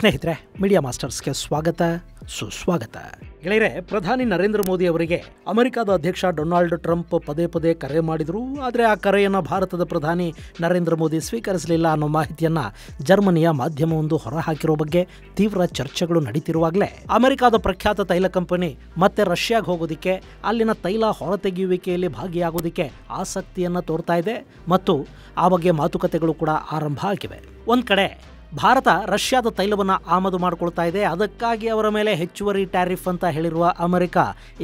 ಸ್ನೇಹಿತರೆ, ಮೀಡಿಯಾ ಮಾಸ್ಟರ್ಸ್ಗೆ ಸ್ವಾಗತ ಸುಸ್ವಾಗತ. ಗೆಳೆಯರೆ, ಪ್ರಧಾನಿ ನರೇಂದ್ರ ಮೋದಿ ಅವರಿಗೆ ಅಮೆರಿಕದ ಅಧ್ಯಕ್ಷ ಡೊನಾಲ್ಡ್ ಟ್ರಂಪ್ ಪದೇ ಪದೇ ಕರೆ ಮಾಡಿದರು. ಆದರೆ ಆ ಕರೆಯನ್ನು ಭಾರತದ ಪ್ರಧಾನಿ ನರೇಂದ್ರ ಮೋದಿ ಸ್ವೀಕರಿಸಲಿಲ್ಲ ಅನ್ನೋ ಮಾಹಿತಿಯನ್ನು ಜರ್ಮನಿಯ ಮಾಧ್ಯಮವೊಂದು ಹೊರಹಾಕಿರೋ ಬಗ್ಗೆ ತೀವ್ರ ಚರ್ಚೆಗಳು ನಡೀತಿರುವಾಗಲೇ ಅಮೆರಿಕದ ಪ್ರಖ್ಯಾತ ತೈಲ ಕಂಪನಿ ಮತ್ತೆ ರಷ್ಯಾಗೆ ಹೋಗೋದಕ್ಕೆ, ಅಲ್ಲಿನ ತೈಲ ಹೊರತೆಗೆಯುವಿಕೆಯಲ್ಲಿ ಭಾಗಿಯಾಗೋದಕ್ಕೆ ಆಸಕ್ತಿಯನ್ನು ತೋರ್ತಾ ಇದೆ ಮತ್ತು ಆ ಬಗ್ಗೆ ಮಾತುಕತೆಗಳು ಕೂಡ ಆರಂಭ ಆಗಿವೆ. ಒಂದು ಕಡೆ ಭಾರತ ರಷ್ಯಾದ ತೈಲವನ್ನು ಆಮದು ಮಾಡಿಕೊಳ್ತಾ ಇದೆ. ಅದಕ್ಕಾಗಿ ಅವರ ಮೇಲೆ ಹೆಚ್ಚುವರಿ ಟ್ಯಾರಿಫ್ ಅಂತ ಹೇಳಿರುವ ಅಮೆರಿಕ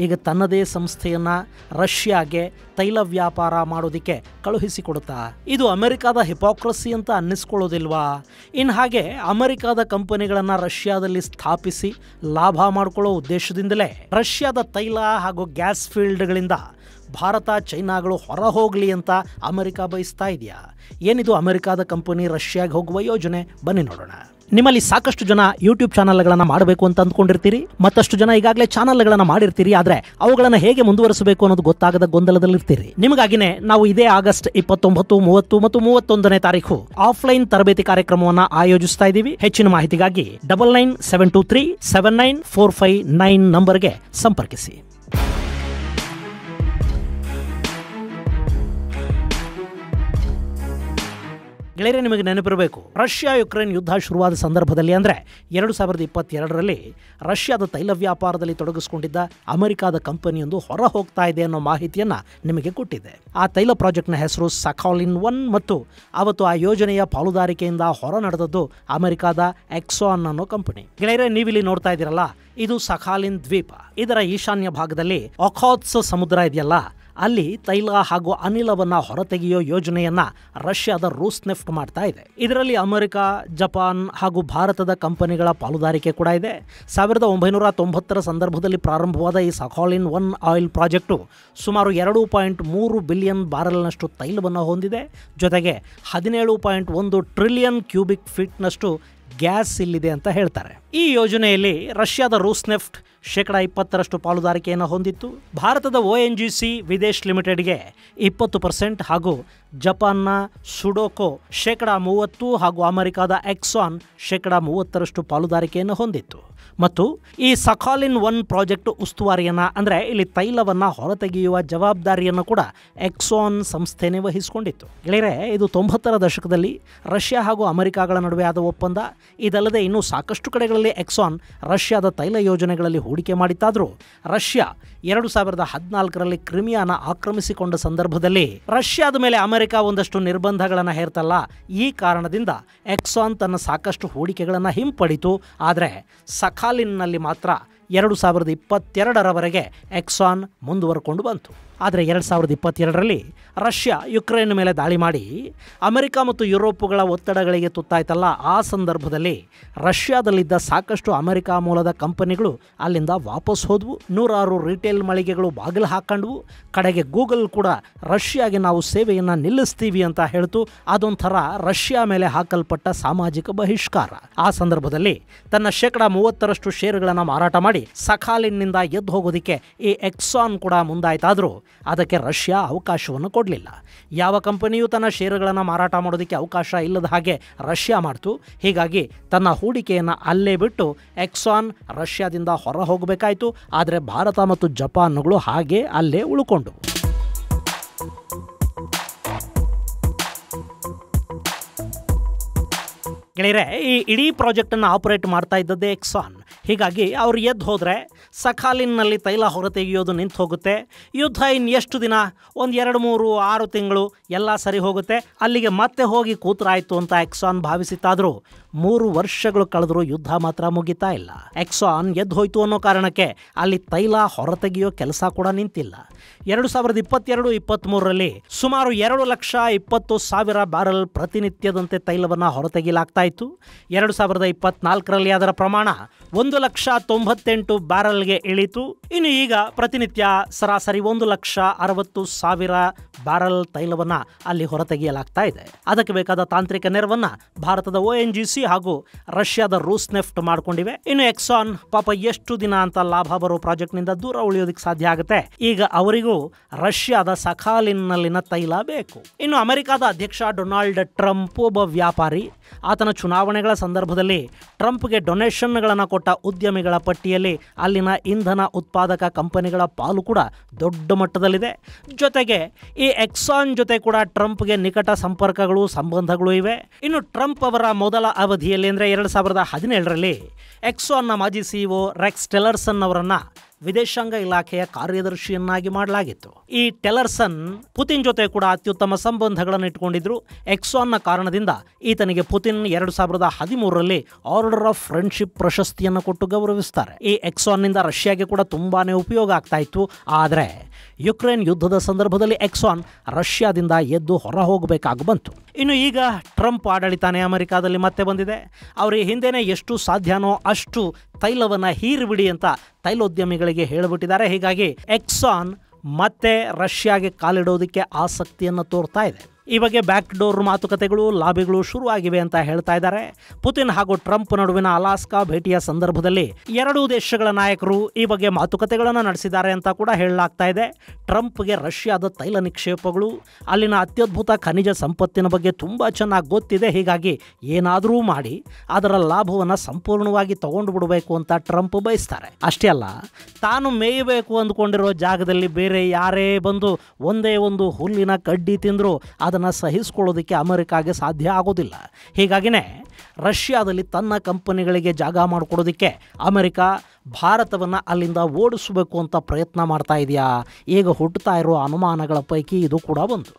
ಈಗ ತನ್ನದೇ ಸಂಸ್ಥೆಯನ್ನು ರಷ್ಯಾಗೆ ತೈಲ ವ್ಯಾಪಾರ ಮಾಡೋದಕ್ಕೆ ಕಳುಹಿಸಿಕೊಡುತ್ತಾ. ಇದು ಅಮೆರಿಕದ ಹಿಪೋಕ್ರಸಿ ಅಂತ ಅನ್ನಿಸ್ಕೊಳ್ಳೋದಿಲ್ವಾ? ಇನ್ನು ಹಾಗೆ ಅಮೆರಿಕದ ಕಂಪನಿಗಳನ್ನು ರಷ್ಯಾದಲ್ಲಿ ಸ್ಥಾಪಿಸಿ ಲಾಭ ಮಾಡಿಕೊಳ್ಳೋ ಉದ್ದೇಶದಿಂದಲೇ ರಷ್ಯಾದ ತೈಲ ಹಾಗೂ ಗ್ಯಾಸ್ ಫೀಲ್ಡ್ಗಳಿಂದ ಭಾರತ, ಚೈನಾಗಳು ಹೊರ ಹೋಗಲಿ ಅಂತ ಅಮೆರಿಕ ಬಯಸ್ತಾ ಇದೆಯಾ? ಏನಿದು ಅಮೆರಿಕದ ಕಂಪನಿ ರಷ್ಯಾಗೆ ಹೋಗುವ ಯೋಜನೆ? ಬನ್ನಿ ನೋಡೋಣ. ನಿಮ್ಮಲ್ಲಿ ಸಾಕಷ್ಟು ಜನ ಯೂಟ್ಯೂಬ್ ಚಾನಲ್ಗಳನ್ನು ಮಾಡಬೇಕು ಅಂತ ಅಂದ್ಕೊಂಡಿರ್ತೀರಿ. ಮತ್ತಷ್ಟು ಜನ ಈಗಾಗಲೇ ಚಾನಲ್ಗಳನ್ನು ಮಾಡಿರ್ತೀರಿ. ಆದರೆ ಅವುಗಳನ್ನು ಹೇಗೆ ಮುಂದುವರಿಸಬೇಕು ಅನ್ನೋದು ಗೊತ್ತಾಗದ ಗೊಂದಲದಲ್ಲಿರ್ತೀರಿ. ನಿಮಗಾಗಿನೇ ನಾವು ಇದೇ ಆಗಸ್ಟ್ 29, 30 ಮತ್ತು 31ನೇ ತಾರೀಕು ಆಫ್ಲೈನ್ ತರಬೇತಿ ಕಾರ್ಯಕ್ರಮವನ್ನು ಆಯೋಜಿಸ್ತಾ ಇದ್ದೀವಿ. ಹೆಚ್ಚಿನ ಮಾಹಿತಿಗಾಗಿ 9972379459 ನಂಬರ್ಗೆ ಸಂಪರ್ಕಿಸಿ. ಗೆಳೆಯರೆ, ನಿಮಗೆ ನೆನಪಿರಬೇಕು, ರಷ್ಯಾ ಯುಕ್ರೇನ್ ಯುದ್ಧ ಶುರುವಾದ ಸಂದರ್ಭದಲ್ಲಿ, ಅಂದರೆ 2022ರಲ್ಲಿ ರಷ್ಯಾದ ತೈಲ ವ್ಯಾಪಾರದಲ್ಲಿ ತೊಡಗಿಸಿಕೊಂಡಿದ್ದ ಅಮೆರಿಕದ ಕಂಪನಿಯೊಂದು ಹೊರ ಹೋಗ್ತಾ ಇದೆ ಅನ್ನೋ ಮಾಹಿತಿಯನ್ನು ನಿಮಗೆ ಕೊಟ್ಟಿದ್ದೆ. ಆ ತೈಲ ಪ್ರಾಜೆಕ್ಟ್ನ ಹೆಸರು ಸಖಾಲಿನ್-1 ಮತ್ತು ಅವತ್ತು ಆ ಯೋಜನೆಯ ಪಾಲುದಾರಿಕೆಯಿಂದ ಹೊರ ನಡೆದದ್ದು ಅಮೆರಿಕದ ಎಕ್ಸಾನ್ ಅನ್ನೋ ಕಂಪನಿ. ಗೆಳೆಯರೆ, ನೀವಿಲ್ಲಿ ನೋಡ್ತಾ ಇದ್ದೀರಲ್ಲ, ಇದು ಸಖಾಲಿನ್ ದ್ವೀಪ. ಇದರ ಈಶಾನ್ಯ ಭಾಗದಲ್ಲಿ ಒಖಾತ್ಸ್ ಸಮುದ್ರ ಇದೆಯಲ್ಲ, ಅಲ್ಲಿ ತೈಲ ಹಾಗೂ ಅನಿಲವನ್ನು ಹೊರತೆಗೆಯೋ ಯೋಜನೆಯನ್ನ ರಷ್ಯಾದ ರೋಸ್ನೆಫ್ಟ್ ಮಾಡ್ತಾ ಇದೆ. ಇದರಲ್ಲಿ ಅಮೆರಿಕ, ಜಪಾನ್ ಹಾಗೂ ಭಾರತದ ಕಂಪನಿಗಳ ಪಾಲುದಾರಿಕೆ ಕೂಡ ಇದೆ. 1990ರ ಸಂದರ್ಭದಲ್ಲಿ ಪ್ರಾರಂಭವಾದ ಈ ಸಖಾಲಿನ್-1 ಆಯಿಲ್ ಪ್ರಾಜೆಕ್ಟು ಸುಮಾರು 2.3 ಬಿಲಿಯನ್ ಬ್ಯಾರೆಲ್ನಷ್ಟು ತೈಲವನ್ನು ಹೊಂದಿದೆ. ಜೊತೆಗೆ 17.1 ಟ್ರಿಲಿಯನ್ ಕ್ಯೂಬಿಕ್ ಫೀಟ್ನಷ್ಟು ಗ್ಯಾಸ್ ಇಲ್ಲಿದೆ ಅಂತ ಹೇಳ್ತಾರೆ. ಈ ಯೋಜನೆಯಲ್ಲಿ ರಷ್ಯಾದ ರೋಸ್ನೆಫ್ಟ್ 20% ಪಾಲುದಾರಿಕೆಯನ್ನು ಹೊಂದಿತ್ತು. ಭಾರತದ ONGC ವಿದೇಶ್ ಲಿಮಿಟೆಡ್ಗೆ 20% ಹಾಗೂ ಜಪಾನ್ನ ಸುಡೋಕೋ 30% ಹಾಗೂ ಅಮೆರಿಕದ ಎಕ್ಸಾನ್ 30% ಪಾಲುದಾರಿಕೆಯನ್ನು ಹೊಂದಿತ್ತು. ಮತ್ತು ಈ ಸಖಾಲಿನ್-1 ಪ್ರಾಜೆಕ್ಟ್ ಉಸ್ತುವಾರಿಯನ್ನು, ಅಂದರೆ ಇಲ್ಲಿ ತೈಲವನ್ನು ಹೊರತೆಗೆಯುವ ಜವಾಬ್ದಾರಿಯನ್ನು ಕೂಡ ಎಕ್ಸಾನ್ ಸಂಸ್ಥೆನೇ ವಹಿಸಿಕೊಂಡಿತ್ತು. ಗೆಳೆಯರೆ, ಇದು 90ರ ದಶಕದಲ್ಲಿ ರಷ್ಯಾ ಹಾಗೂ ಅಮೆರಿಕಗಳ ನಡುವೆ ಆದ ಒಪ್ಪಂದ. ಇದಲ್ಲದೆ ಇನ್ನೂ ಸಾಕಷ್ಟು ಕಡೆಗಳಲ್ಲಿ ಎಕ್ಸಾನ್ ರಷ್ಯಾದ ತೈಲ ಯೋಜನೆಗಳಲ್ಲಿ ಹೂಡಿಕೆ ಮಾಡಿತ್ತಾದರೂ ರಷ್ಯಾ 2014ರಲ್ಲಿ ಕ್ರಿಮಿಯಾನ ಆಕ್ರಮಿಸಿಕೊಂಡ ಸಂದರ್ಭದಲ್ಲಿ ರಷ್ಯಾದ ಮೇಲೆ ಅಮೆರಿಕ ಒಂದಷ್ಟು ನಿರ್ಬಂಧಗಳನ್ನು ಹೇರ್ತಲ್ಲ. ಈ ಕಾರಣದಿಂದ ಎಕ್ಸಾನ್ ತನ್ನ ಸಾಕಷ್ಟು ಹೂಡಿಕೆಗಳನ್ನು ಹಿಂಪಡಿತು. ಆದರೆ ಸಖಾಲಿನ್ನಲ್ಲಿ ಮಾತ್ರ 2022ರವರೆಗೆ ಎಕ್ಸಾನ್ ಮುಂದುವರೆಕೊಂಡು ಬಂತು. ಆದರೆ 2022ರಲ್ಲಿ ರಷ್ಯಾ ಯುಕ್ರೇನ್ ಮೇಲೆ ದಾಳಿ ಮಾಡಿ ಅಮೆರಿಕ ಮತ್ತು ಯುರೋಪ್ಗಳ ಒತ್ತಡಗಳಿಗೆ ತುತ್ತಾಯ್ತಲ್ಲ, ಆ ಸಂದರ್ಭದಲ್ಲಿ ರಷ್ಯಾದಲ್ಲಿದ್ದ ಸಾಕಷ್ಟು ಅಮೆರಿಕ ಮೂಲದ ಕಂಪನಿಗಳು ಅಲ್ಲಿಂದ ವಾಪಸ್ ಹೋದವು. ನೂರಾರು ರಿಟೇಲ್ ಮಳಿಗೆಗಳು ಬಾಗಿಲು ಹಾಕೊಂಡ್ವು. ಕಡೆಗೆ ಗೂಗಲ್ ಕೂಡ ರಷ್ಯಾಗೆ ನಾವು ಸೇವೆಯನ್ನು ನಿಲ್ಲಿಸ್ತೀವಿ ಅಂತ ಹೇಳ್ತು. ಅದೊಂಥರ ರಷ್ಯಾ ಮೇಲೆ ಹಾಕಲ್ಪಟ್ಟ ಸಾಮಾಜಿಕ ಬಹಿಷ್ಕಾರ. ಆ ಸಂದರ್ಭದಲ್ಲಿ ತನ್ನ 30% ಷೇರುಗಳನ್ನು ಮಾರಾಟ ಮಾಡಿ ಸಖಾಲಿನ್ನಿಂದ ಎದ್ದು ಹೋಗೋದಕ್ಕೆ ಈ ಎಕ್ಸಾನ್ ಕೂಡ ಮುಂದಾಯ್ತಾದರೂ ಅದಕ್ಕೆ ರಷ್ಯಾ ಅವಕಾಶವನ್ನು ಕೊಡಲಿಲ್ಲ. ಯಾವ ಕಂಪನಿಯೂ ತನ್ನ ಷೇರುಗಳನ್ನು ಮಾರಾಟ ಮಾಡೋದಕ್ಕೆ ಅವಕಾಶ ಇಲ್ಲದ ಹಾಗೆ ರಷ್ಯಾ ಮಾಡ್ತು. ಹೀಗಾಗಿ ತನ್ನ ಹೂಡಿಕೆಯನ್ನು ಅಲ್ಲೇ ಬಿಟ್ಟು ಎಕ್ಸಾನ್ ರಷ್ಯಾದಿಂದ ಹೊರ ಹೋಗಬೇಕಾಯಿತು. ಆದರೆ ಭಾರತ ಮತ್ತು ಜಪಾನ್ಗಳು ಹಾಗೆ ಅಲ್ಲೇ ಉಳ್ಕೊಂಡು. ಗೆಳೆಯರೆ, ಈ ಇಡೀ ಪ್ರಾಜೆಕ್ಟನ್ನು ಆಪರೇಟ್ ಮಾಡ್ತಾ ಇದ್ದದ್ದೇ ಎಕ್ಸಾನ್. ಹೀಗಾಗಿ ಅವ್ರು ಎದ್ದು ಹೋದರೆ ಸಖಾಲಿನ್ನಲ್ಲಿ ತೈಲ ಹೊರತೆಗೆಯೋದು ನಿಂತು ಹೋಗುತ್ತೆ. ಯುದ್ಧ ಇನ್ನೆಷ್ಟು ದಿನ? 1, 2, 3, 6 ತಿಂಗಳು ಎಲ್ಲ ಸರಿ ಹೋಗುತ್ತೆ. ಅಲ್ಲಿಗೆ ಮತ್ತೆ ಹೋಗಿ ಕೂತರಾಯಿತು ಅಂತ ಎಕ್ಸಾನ್ ಭಾವಿಸಿತ್ತಾದರೂ 3 ವರ್ಷಗಳು ಕಳೆದರೂ ಯುದ್ಧ ಮಾತ್ರ ಮುಗಿತಾ ಇಲ್ಲ. ಎಕ್ಸಾನ್ ಎದ್ದು ಹೋಯ್ತು ಅನ್ನೋ ಕಾರಣಕ್ಕೆ ಅಲ್ಲಿ ತೈಲ ಹೊರತೆಗೆಯೋ ಕೆಲಸ ಕೂಡ ನಿಂತಿಲ್ಲ. 2022-23ರಲ್ಲಿ ಸುಮಾರು 2,20,000 ಬ್ಯಾರೆಲ್ ಪ್ರತಿನಿತ್ಯದಂತೆ ತೈಲವನ್ನು ಹೊರತೆಗೆಯಲಾಗ್ತಾ ಇತ್ತು. 2024ರಲ್ಲಿ ಅದರ ಪ್ರಮಾಣ 1,98,000 ಬ್ಯಾರೆಲ್ಗೆ ಇಳಿತು. ಇನ್ನು ಈಗ ಪ್ರತಿನಿತ್ಯ ಸರಾಸರಿ 1,60,000 ಬ್ಯಾರಲ್ ತೈಲವನ್ನ ಅಲ್ಲಿ ಹೊರತೆಗೆಯಲಾಗ್ತಾ ಇದೆ. ಅದಕ್ಕೆ ಬೇಕಾದ ತಾಂತ್ರಿಕ ನೆರವನ್ನ ಭಾರತದ ONGC ಹಾಗೂ ರಷ್ಯಾದ ರೂಸ್ನೆಫ್ಟ್ ಮಾಡಿಕೊಂಡಿವೆ. ಇನ್ನು ಎಕ್ಸಾನ್ ಪಾಪ ಎಷ್ಟು ದಿನ ಅಂತ ಲಾಭ ಬರೋ ಪ್ರಾಜೆಕ್ಟ್ ನಿಂದ ದೂರ ಉಳಿಯೋದಕ್ಕೆ ಸಾಧ್ಯ ಆಗುತ್ತೆ. ಈಗ ಅವರಿಗೂ ರಷ್ಯಾದ ಸಖಾಲಿನ್ನಲ್ಲಿನ ತೈಲ ಬೇಕು. ಇನ್ನು ಅಮೆರಿಕದ ಅಧ್ಯಕ್ಷ ಡೊನಾಲ್ಡ್ ಟ್ರಂಪ್ ಒಬ್ಬ ವ್ಯಾಪಾರಿ. ಆತನ ಚುನಾವಣೆಗಳ ಸಂದರ್ಭದಲ್ಲಿ ಟ್ರಂಪ್ಗೆ ಡೊನೇಷನ್ಗಳನ್ನು ಕೊಟ್ಟ ಉದ್ಯಮಿಗಳ ಪಟ್ಟಿಯಲ್ಲಿ ಅಲ್ಲಿನ ಇಂಧನ ಉತ್ಪಾದಕ ಕಂಪನಿಗಳ ಪಾಲು ಕೂಡ ದೊಡ್ಡ ಮಟ್ಟದಲ್ಲಿದೆ. ಜೊತೆಗೆ ಈ ಎಕ್ಸಾನ್ ಜೊತೆ ಕೂಡ ಟ್ರಂಪ್ಗೆ ನಿಕಟ ಸಂಪರ್ಕಗಳು ಸಂಬಂಧಗಳು ಇವೆ. ಇನ್ನು ಟ್ರಂಪ್ ಅವರ ಮೊದಲ ಅವಧಿಯಲ್ಲಿ ಅಂದರೆ 2017ರಲ್ಲಿ ಎಕ್ಸಾನ್ನ ಮಾಜಿ CEO ರೆಕ್ಸ್ ಟಿಲ್ಲರ್ಸನ್ ಅವರನ್ನ ವಿದೇಶಾಂಗ ಇಲಾಖೆಯ ಕಾರ್ಯದರ್ಶಿಯನ್ನಾಗಿ ಮಾಡಲಾಗಿತ್ತು. ಈ ಟಿಲ್ಲರ್ಸನ್ ಪುತಿನ್ ಜೊತೆ ಕೂಡ ಅತ್ಯುತ್ತಮ ಸಂಬಂಧಗಳನ್ನು ಇಟ್ಕೊಂಡಿದ್ರು. ಎಕ್ಸಾನ್ನ ಕಾರಣದಿಂದ ಈತನಿಗೆ ಪುತಿನ್ 2013ರಲ್ಲಿ ಆರ್ಡರ್ ಆಫ್ ಫ್ರೆಂಡ್ಶಿಪ್ ಪ್ರಶಸ್ತಿಯನ್ನು ಕೊಟ್ಟು ಗೌರವಿಸ್ತಾರೆ. ಈ ಎಕ್ಸಾನ್ನಿಂದ ರಷ್ಯಾಗೆ ಕೂಡ ತುಂಬಾನೇ ಉಪಯೋಗ ಆಗ್ತಾ ಇತ್ತು. ಆದರೆ ಯುಕ್ರೇನ್ ಯುದ್ಧದ ಸಂದರ್ಭದಲ್ಲಿ ಎಕ್ಸಾನ್ ರಷ್ಯಾದಿಂದ ಎದ್ದು ಹೊರ ಹೋಗಬೇಕಾಗಿ ಬಂತು. ಇನ್ನು ಈಗ ಟ್ರಂಪ್ ಆಡಳಿತಾನೇ ಅಮೆರಿಕಾದಲ್ಲಿ ಮತ್ತೆ ಬಂದಿದೆ. ಅವರು ಹಿಂದೆನೇ ಎಷ್ಟು ಸಾಧ್ಯನೋ ಅಷ್ಟು ತೈಲವನ್ನು ಹೀರಿಬಿಡಿ ಅಂತ ತೈಲೋದ್ಯಮಿಗಳಿಗೆ ಹೇಳಿಬಿಟ್ಟಿದ್ದಾರೆ. ಹೀಗಾಗಿ ಎಕ್ಸಾನ್ ಮತ್ತೆ ರಷ್ಯಾಗೆ ಕಾಲಿಡೋದಕ್ಕೆ ಆಸಕ್ತಿಯನ್ನು ತೋರ್ತಾ ಇದೆ. ಈ ಬಗ್ಗೆ ಬ್ಯಾಕ್ ಡೋರ್ ಮಾತುಕತೆಗಳು ಲಾಬಿಗಳು ಶುರುವಾಗಿವೆ ಅಂತ ಹೇಳ್ತಾ ಇದ್ದಾರೆ. ಪುತಿನ್ ಹಾಗೂ ಟ್ರಂಪ್ ನಡುವಿನ ಅಲಾಸ್ಕಾ ಭೇಟಿಯ ಸಂದರ್ಭದಲ್ಲಿ ಎರಡೂ ದೇಶಗಳ ನಾಯಕರು ಈ ಬಗ್ಗೆ ಮಾತುಕತೆಗಳನ್ನು ನಡೆಸಿದ್ದಾರೆ ಅಂತ ಕೂಡ ಹೇಳಲಾಗ್ತಾ ಇದೆ. ಟ್ರಂಪ್ಗೆ ರಷ್ಯಾದ ತೈಲ ನಿಕ್ಷೇಪಗಳು, ಅಲ್ಲಿನ ಅತ್ಯದ್ಭುತ ಖನಿಜ ಸಂಪತ್ತಿನ ಬಗ್ಗೆ ತುಂಬ ಚೆನ್ನಾಗಿ ಗೊತ್ತಿದೆ. ಹೀಗಾಗಿ ಏನಾದರೂ ಮಾಡಿ ಅದರ ಲಾಭವನ್ನು ಸಂಪೂರ್ಣವಾಗಿ ತಗೊಂಡು ಬಿಡಬೇಕು ಅಂತ ಟ್ರಂಪ್ ಬಯಸ್ತಾರೆ. ಅಷ್ಟೇ ಅಲ್ಲ, ತಾನು ಮೇಯಬೇಕು ಅಂದ್ಕೊಂಡಿರೋ ಜಾಗದಲ್ಲಿ ಬೇರೆ ಯಾರೇ ಬಂದು ಒಂದೇ ಒಂದು ಹುಲ್ಲಿನ ಕಡ್ಡಿ ತಿಂದರೂ ಅದನ್ನು ಸಹಿಸಿಕೊಳ್ಳೋದಕ್ಕೆ ಅಮೆರಿಕಾಗೆ ಸಾಧ್ಯ ಆಗೋದಿಲ್ಲ. ಹೀಗಾಗಿನೇ ರಷ್ಯಾದಲ್ಲಿ ತನ್ನ ಕಂಪನಿಗಳಿಗೆ ಜಾಗ ಮಾಡಿಕೊಡೋದಕ್ಕೆ ಅಮೆರಿಕ ಭಾರತವನ್ನು ಅಲ್ಲಿಂದ ಓಡಿಸಬೇಕು ಅಂತ ಪ್ರಯತ್ನ ಮಾಡ್ತಾ ಇದೆಯಾ? ಈಗ ಹುಟ್ಟುತ್ತಾ ಇರೋ ಅನುಮಾನಗಳ ಪೈಕಿ ಇದು ಕೂಡ ಒಂದು.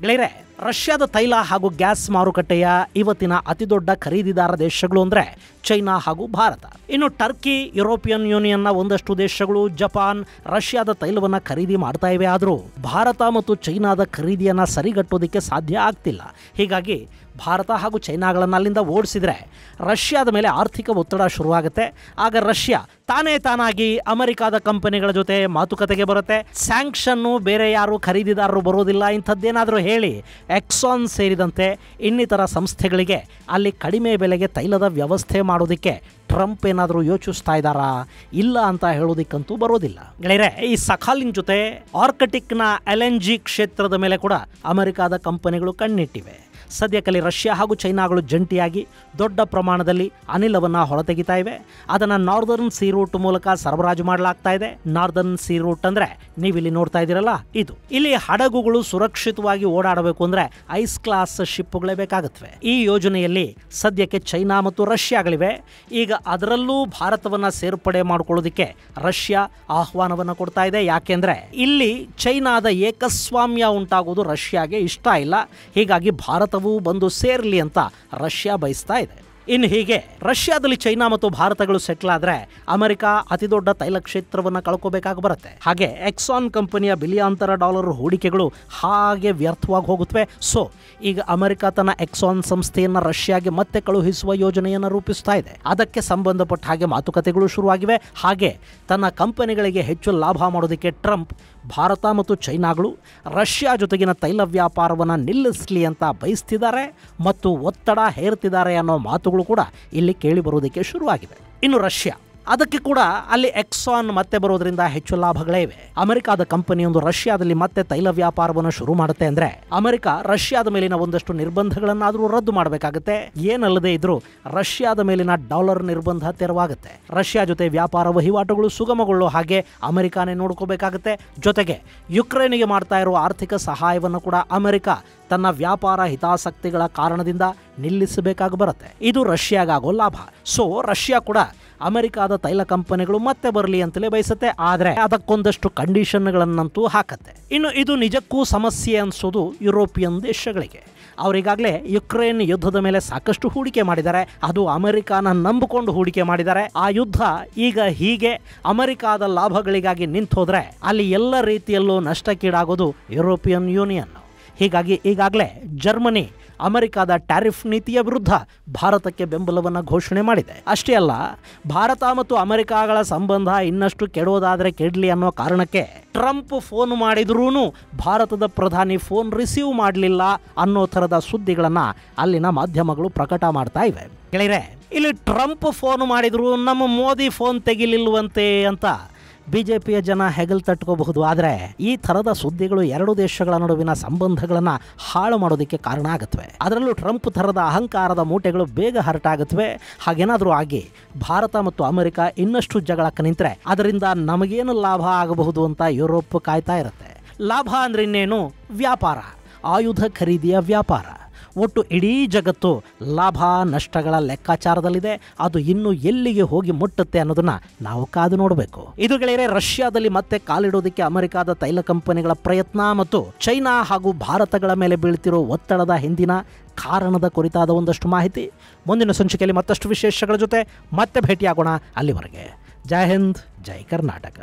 ಗೆಳೆಯರೆ, ರಷ್ಯಾದ ತೈಲ ಹಾಗೂ ಗ್ಯಾಸ್ ಮಾರುಕಟ್ಟೆಯ ಇವತ್ತಿನ ಅತಿದೊಡ್ಡ ಖರೀದಿದಾರ ದೇಶಗಳು ಅಂದರೆ ಚೈನಾ ಹಾಗೂ ಭಾರತ. ಇನ್ನು ಟರ್ಕಿ, ಯುರೋಪಿಯನ್ ಯೂನಿಯನ್ನ ಒಂದಷ್ಟು ದೇಶಗಳು, ಜಪಾನ್ ರಷ್ಯಾದ ತೈಲವನ್ನು ಖರೀದಿ ಮಾಡ್ತಾ ಇವೆ. ಆದರೂ ಭಾರತ ಮತ್ತು ಚೈನಾದ ಖರೀದಿಯನ್ನು ಸರಿಗಟ್ಟೋದಕ್ಕೆ ಸಾಧ್ಯ ಆಗ್ತಿಲ್ಲ. ಹೀಗಾಗಿ ಭಾರತ ಹಾಗೂ ಚೈನಾಗಳನ್ನು ಅಲ್ಲಿಂದ ಓಡಿಸಿದರೆ ರಷ್ಯಾದ ಮೇಲೆ ಆರ್ಥಿಕ ಒತ್ತಡ ಶುರುವಾಗುತ್ತೆ. ಆಗ ರಷ್ಯಾ ತಾನಾಗಿ ಅಮೆರಿಕಾದ ಕಂಪನಿಗಳ ಜೊತೆ ಮಾತುಕತೆಗೆ ಬರುತ್ತೆ. ಸ್ಯಾಂಕ್ಷನ್ನು ಬೇರೆ ಯಾರು ಖರೀದಿದಾರರು ಬರೋದಿಲ್ಲ ಇಂಥದ್ದೇನಾದರೂ ಹೇಳಿ ಎಕ್ಸಾನ್ ಸೇರಿದಂತೆ ಇನ್ನಿತರ ಸಂಸ್ಥೆಗಳಿಗೆ ಅಲ್ಲಿ ಕಡಿಮೆ ಬೆಲೆಗೆ ತೈಲದ ವ್ಯವಸ್ಥೆ ಮಾಡೋದಕ್ಕೆ ಟ್ರಂಪ್ ಏನಾದರೂ ಯೋಚಿಸ್ತಾ ಇದ್ದಾರಾ? ಇಲ್ಲ ಅಂತ ಹೇಳೋದಕ್ಕಂತೂ ಬರೋದಿಲ್ಲ. ಗೆಳೆಯರೆ, ಈ ಸಖಾಲಿನ್ ಜೊತೆ ಆರ್ಕಟಿಕ್ನ LNG ಕ್ಷೇತ್ರದ ಮೇಲೆ ಕೂಡ ಅಮೆರಿಕಾದ ಕಂಪನಿಗಳು ಕಣ್ಣಿಟ್ಟಿವೆ. ಸದ್ಯಕ್ಕಲ್ಲಿ ರಷ್ಯಾ ಹಾಗೂ ಚೈನಾಗಳು ಜಂಟಿಯಾಗಿ ದೊಡ್ಡ ಪ್ರಮಾಣದಲ್ಲಿ ಅನಿಲವನ್ನು ಹೊರತೆಗಿತಾ ಇವೆ. ಅದನ್ನು ನಾರ್ದರ್ನ್ ಸೀ ರೂಟ್ ಮೂಲಕ ಸರಬರಾಜು ಮಾಡಲಾಗ್ತಾ ಇದೆ. ನಾರ್ದರ್ನ್ ಸೀ ರೂಟ್ ಅಂದರೆ ನೀವಿಲ್ಲಿ ನೋಡ್ತಾ ಇದ್ದೀರಲ್ಲ, ಇದು. ಇಲ್ಲಿ ಹಡಗುಗಳು ಸುರಕ್ಷಿತವಾಗಿ ಓಡಾಡಬೇಕು ಅಂದರೆ ಐಸ್ ಕ್ಲಾಸ್ ಶಿಪ್ಗಳೇ ಬೇಕಾಗುತ್ತವೆ. ಈ ಯೋಜನೆಯಲ್ಲಿ ಸದ್ಯಕ್ಕೆ ಚೈನಾ ಮತ್ತು ರಷ್ಯಾಗಳಿವೆ. ಈಗ ಅದರಲ್ಲೂ ಭಾರತವನ್ನು ಸೇರ್ಪಡೆ ಮಾಡಿಕೊಳ್ಳೋದಕ್ಕೆ ರಷ್ಯಾ ಆಹ್ವಾನವನ್ನು ಕೊಡ್ತಾ ಇದೆ. ಯಾಕೆಂದರೆ ಇಲ್ಲಿ ಚೈನಾದ ಏಕಸ್ವಾಮ್ಯ ಉಂಟಾಗೋದು ರಷ್ಯಾಗೆ ಇಷ್ಟ ಇಲ್ಲ. ಹೀಗಾಗಿ ಭಾರತವು ಬಂದು ಸೇರಲಿ ಅಂತ ರಷ್ಯಾ ಬಯಸ್ತಾ ಇದೆ. ಇನ್ನು ಹೀಗೆ ರಷ್ಯಾದಲ್ಲಿ ಚೈನಾ ಮತ್ತು ಭಾರತಗಳು ಸೆಟ್ಲ್ ಆದರೆ ಅಮೆರಿಕ ಅತಿದೊಡ್ಡ ತೈಲ ಕ್ಷೇತ್ರವನ್ನು ಕಳ್ಕೋಬೇಕಾಗಿ ಬರುತ್ತೆ. ಹಾಗೆ ಎಕ್ಸಾನ್ ಕಂಪನಿಯ ಬಿಲಿಯಾಂತರ ಡಾಲರ್ ಹೂಡಿಕೆಗಳು ಹಾಗೆ ವ್ಯರ್ಥವಾಗಿ ಹೋಗುತ್ತವೆ. ಸೊ ಈಗ ಅಮೆರಿಕ ತನ್ನ ಎಕ್ಸಾನ್ ಸಂಸ್ಥೆಯನ್ನು ರಷ್ಯಾಗೆ ಮತ್ತೆ ಕಳುಹಿಸುವ ಯೋಜನೆಯನ್ನು ರೂಪಿಸ್ತಾ ಇದೆ. ಅದಕ್ಕೆ ಸಂಬಂಧಪಟ್ಟ ಹಾಗೆ ಮಾತುಕತೆಗಳು ಶುರುವಾಗಿವೆ. ಹಾಗೆ ತನ್ನ ಕಂಪನಿಗಳಿಗೆ ಹೆಚ್ಚು ಲಾಭ ಮಾಡೋದಕ್ಕೆ ಟ್ರಂಪ್ ಭಾರತ ಮತ್ತು ಚೈನಾಗಳು ರಷ್ಯಾ ಜೊತೆಗಿನ ತೈಲ ವ್ಯಾಪಾರವನ್ನು ನಿಲ್ಲಿಸಲಿ ಅಂತ ಬಯಸ್ತಿದ್ದಾರೆ ಮತ್ತು ಒತ್ತಡ ಹೇರ್ತಿದ್ದಾರೆ ಅನ್ನೋ ಮಾತುಗಳು ಕೂಡ ಇಲ್ಲಿ ಕೇಳಿ ಬರೋದಕ್ಕೆ ಶುರುವಾಗಿದೆ. ಇನ್ನು ರಷ್ಯಾ, ಅದಕ್ಕೆ ಕೂಡ ಅಲ್ಲಿ ಎಕ್ಸಾನ್ ಮತ್ತೆ ಬರೋದ್ರಿಂದ ಹೆಚ್ಚು ಲಾಭಗಳೇ ಇವೆ. ಅಮೆರಿಕಾದ ಕಂಪನಿಯೊಂದು ರಷ್ಯಾದಲ್ಲಿ ಮತ್ತೆ ತೈಲ ವ್ಯಾಪಾರವನ್ನು ಶುರು ಮಾಡುತ್ತೆ ಅಂದ್ರೆ ಅಮೆರಿಕ ರಷ್ಯಾದ ಮೇಲಿನ ಒಂದಷ್ಟು ನಿರ್ಬಂಧಗಳನ್ನಾದರೂ ರದ್ದು ಮಾಡಬೇಕಾಗುತ್ತೆ. ಏನಲ್ಲದೆ ಇದ್ರೂ ರಷ್ಯಾದ ಮೇಲಿನ ಡಾಲರ್ ನಿರ್ಬಂಧ ತೆರವಾಗುತ್ತೆ. ರಷ್ಯಾ ಜೊತೆ ವ್ಯಾಪಾರ ವಹಿವಾಟುಗಳು ಸುಗಮಗೊಳ್ಳೋ ಹಾಗೆ ಅಮೆರಿಕಾನೇ ನೋಡ್ಕೋಬೇಕಾಗುತ್ತೆ. ಜೊತೆಗೆ ಯುಕ್ರೇನಿಗೆ ಮಾಡ್ತಾ ಇರುವ ಆರ್ಥಿಕ ಸಹಾಯವನ್ನು ಕೂಡ ಅಮೆರಿಕ ತನ್ನ ವ್ಯಾಪಾರ ಹಿತಾಸಕ್ತಿಗಳ ಕಾರಣದಿಂದ ನಿಲ್ಲಿಸಬೇಕಾಗಿ ಬರುತ್ತೆ. ಇದು ರಷ್ಯಾಗಾಗೋ ಲಾಭ. ಸೊ ರಷ್ಯಾ ಕೂಡ ಅಮೆರಿಕಾದ ತೈಲ ಕಂಪನಿಗಳು ಮತ್ತೆ ಬರಲಿ ಅಂತಲೇ ಬಯಸುತ್ತೆ. ಆದರೆ ಅದಕ್ಕೊಂದಷ್ಟು ಕಂಡೀಷನ್ಗಳನ್ನಂತೂ ಹಾಕತ್ತೆ. ಇನ್ನು ಇದು ನಿಜಕ್ಕೂ ಸಮಸ್ಯೆ ಅನ್ಸೋದು ಯುರೋಪಿಯನ್ ದೇಶಗಳಿಗೆ. ಅವರಿಗಾಗಲೇ ಯುಕ್ರೇನ್ ಯುದ್ಧದ ಮೇಲೆ ಸಾಕಷ್ಟು ಹೂಡಿಕೆ ಮಾಡಿದ್ದಾರೆ. ಅದು ಅಮೆರಿಕಾನ ನಂಬಿಕೊಂಡು ಹೂಡಿಕೆ ಮಾಡಿದ್ದಾರೆ. ಆ ಯುದ್ಧ ಈಗ ಹೀಗೆ ಅಮೆರಿಕಾದ ಲಾಭಗಳಿಗಾಗಿ ನಿಂತೋದ್ರೆ ಅಲ್ಲಿ ಎಲ್ಲ ರೀತಿಯಲ್ಲೂ ನಷ್ಟಕ್ಕೀಡಾಗೋದು ಯುರೋಪಿಯನ್ ಯೂನಿಯನ್. ಹೀಗಾಗಿ ಈಗಾಗಲೇ ಜರ್ಮನಿ ಅಮೆರಿಕದ ಟ್ಯಾರಿಫ್ ನೀತಿಯ ವಿರುದ್ಧ ಭಾರತಕ್ಕೆ ಬೆಂಬಲವನ್ನು ಘೋಷಣೆ ಮಾಡಿದೆ. ಅಷ್ಟೇ ಅಲ್ಲ, ಭಾರತ ಮತ್ತು ಅಮೆರಿಕಗಳ ಸಂಬಂಧ ಇನ್ನಷ್ಟು ಕೆಡೋದಾದರೆ ಕೆಡಲಿ ಅನ್ನೋ ಕಾರಣಕ್ಕೆ ಟ್ರಂಪ್ ಫೋನ್ ಮಾಡಿದ್ರೂ ಭಾರತದ ಪ್ರಧಾನಿ ಫೋನ್ ರಿಸೀವ್ ಮಾಡಲಿಲ್ಲ ಅನ್ನೋ ಥರದ ಸುದ್ದಿಗಳನ್ನು ಅಲ್ಲಿನ ಮಾಧ್ಯಮಗಳು ಪ್ರಕಟ ಮಾಡ್ತಾ ಇವೆ. ಗೆಳೆಯರೆ, ಇಲ್ಲಿ ಟ್ರಂಪ್ ಫೋನ್ ಮಾಡಿದ್ರು ನಮ್ಮ ಮೋದಿ ಫೋನ್ ತೆಗಿಲಿಲ್ವಂತೆ ಅಂತ ಬಿಜೆಪಿಯ ಜನ ಹೆಗಲ್ ತಟ್ಕೋಬಹುದು. ಆದರೆ ಈ ಥರದ ಸುದ್ದಿಗಳು ಎರಡು ದೇಶಗಳ ನಡುವಿನ ಸಂಬಂಧಗಳನ್ನು ಹಾಳು ಮಾಡೋದಕ್ಕೆ ಕಾರಣ ಆಗುತ್ತವೆ. ಅದರಲ್ಲೂ ಟ್ರಂಪ್ ಥರದ ಅಹಂಕಾರದ ಮೂಟೆಗಳು ಬೇಗ ಹರಟಾಗುತ್ತವೆ. ಹಾಗೇನಾದರೂ ಆಗಿ ಭಾರತ ಮತ್ತು ಅಮೆರಿಕ ಇನ್ನಷ್ಟು ಜಗಳಕ್ಕೆ ನಿಂತರೆ ಅದರಿಂದ ನಮಗೇನು ಲಾಭ ಆಗಬಹುದು ಅಂತ ಯುರೋಪ್ ಕಾಯ್ತಾ ಇರುತ್ತೆ. ಲಾಭ ಅಂದ್ರೆ ಇನ್ನೇನು? ವ್ಯಾಪಾರ, ಆಯುಧ ಖರೀದಿಯ ವ್ಯಾಪಾರ. ಒಟ್ಟು ಇಡೀ ಜಗತ್ತು ಲಾಭ ನಷ್ಟಗಳ ಲೆಕ್ಕಾಚಾರದಲ್ಲಿದೆ. ಅದು ಇನ್ನು ಎಲ್ಲಿಗೆ ಹೋಗಿ ಮುಟ್ಟುತ್ತೆ ಅನ್ನೋದನ್ನ ನಾವು ಕಾದು ನೋಡಬೇಕು. ಇದು ಗೆಳೆಯರೆ, ರಷ್ಯಾದಲ್ಲಿ ಮತ್ತೆ ಕಾಲಿಡೋದಕ್ಕೆ ಅಮೆರಿಕದ ತೈಲ ಕಂಪನಿಗಳ ಪ್ರಯತ್ನ ಮತ್ತು ಚೈನಾ ಹಾಗೂ ಭಾರತಗಳ ಮೇಲೆ ಬೀಳ್ತಿರೋ ಒತ್ತಡದ ಹಿಂದಿನ ಕಾರಣದ ಕುರಿತಾದ ಒಂದಷ್ಟು ಮಾಹಿತಿ ಮುಂದಿನ ಸಂಚಿಕೆಯಲ್ಲಿ ಮತ್ತಷ್ಟು ವಿಶೇಷಗಳ ಜೊತೆ ಮತ್ತೆ ಭೇಟಿಯಾಗೋಣ. ಅಲ್ಲಿವರೆಗೆ ಜೈ ಹಿಂದ್, ಜೈ ಕರ್ನಾಟಕ.